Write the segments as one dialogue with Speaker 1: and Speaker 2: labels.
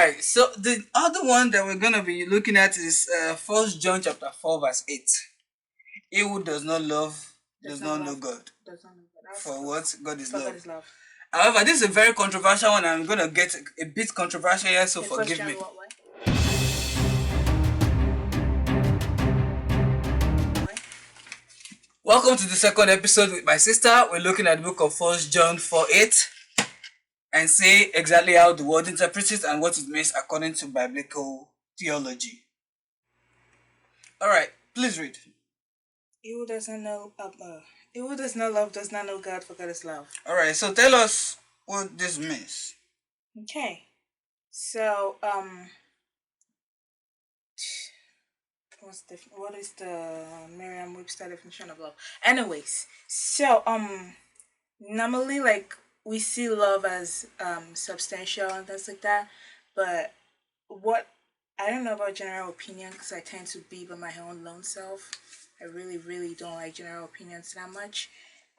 Speaker 1: right. So the other one that we're gonna be looking at is 1 John chapter 4 verse 8. He who does not love does not know God.
Speaker 2: Does not know God.
Speaker 1: For what? God is love.
Speaker 2: God is love.
Speaker 1: However, this is a very controversial one. I'm gonna get a bit controversial here, so
Speaker 2: Okay,
Speaker 1: forgive
Speaker 2: John,
Speaker 1: me.
Speaker 2: what way?
Speaker 1: Welcome to the second episode with my sister. We're looking at the book of 1 John 4:8 and say exactly how the word interprets it and what it means according to biblical theology. Alright, please read.
Speaker 2: He who does not know he who does not love does not know God, for God is love.
Speaker 1: Alright, so tell us what this means.
Speaker 2: Okay. So what is the Merriam-Webster definition of love? Anyways, so normally like we see love as substantial and things like that, but what I don't know about general opinion because I tend to be by my own lone self. I really don't like general opinions that much.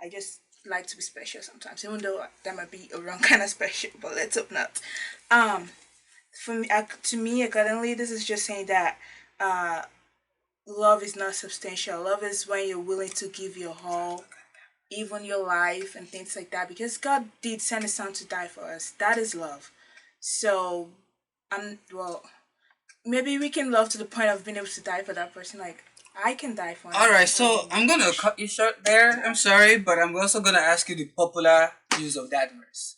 Speaker 2: I just like to be special sometimes, even though that might be a wrong kind of special, but let's hope not. For me, to me, accordingly, this is just saying that love is not substantial. Love is when you're willing to give your all, even your life and things like that, because God did send His Son to die for us. That is love. So, maybe we can love to the point of being able to die for that person. Like I can die for.
Speaker 1: Alright, so I'm gonna cut you short there. I'm sorry, but I'm also gonna ask you the popular use of that verse.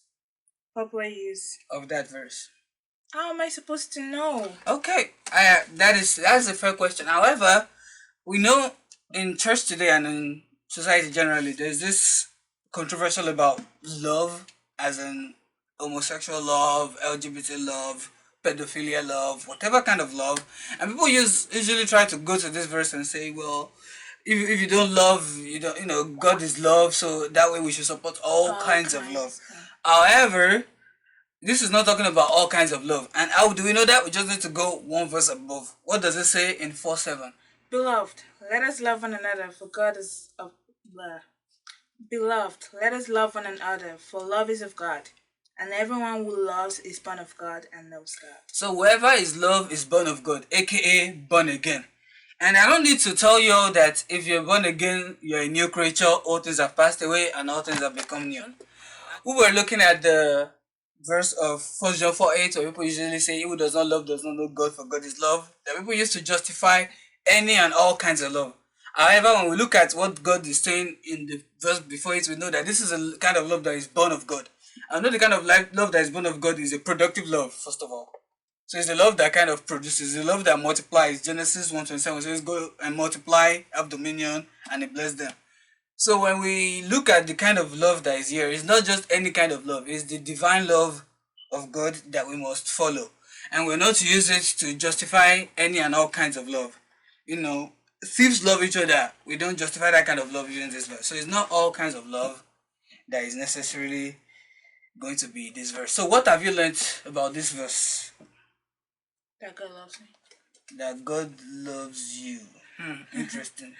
Speaker 2: Popular use
Speaker 1: of that verse.
Speaker 2: How am I supposed to know?
Speaker 1: Okay, that's a fair question. However, we know in church today and in society generally, there's this controversial about love, as in homosexual love, LGBT love, pedophilia love, whatever kind of love, and people usually try to go to this verse and say, well, if you don't love, God is love, so that way we should support all kinds of love. However, this is not talking about all kinds of love. And how do we know that? We just need to go one verse above. What does it say in 4:7?
Speaker 2: Beloved, let us love one another, for God is of love. Beloved, let us love one another, for love is of God. And everyone who loves is born of God and knows God.
Speaker 1: So whoever is loved is born of God, aka born again. And I don't need to tell you all that if you're born again, you're a new creature, all things have passed away and all things have become new. We were looking at the verse of 1 John 4:8 where people usually say, he who does not love does not know God, for God is love. That people used to justify any and all kinds of love. However, when we look at what God is saying in the verse before it, we know that this is a kind of love that is born of God. I know the kind of love that is born of God is a productive love, first of all. So it's the love that kind of produces, the love that multiplies. Genesis 1:27 says, go and multiply, have dominion, and it bless them. So when we look at the kind of love that is here, it's not just any kind of love. It's the divine love of God that we must follow. And we're not to use it to justify any and all kinds of love. Thieves love each other. We don't justify that kind of love using this verse. So it's not all kinds of love that is necessarily going to be this verse. So what have you learned about this verse?
Speaker 2: That God loves me.
Speaker 1: That God loves you. Interesting.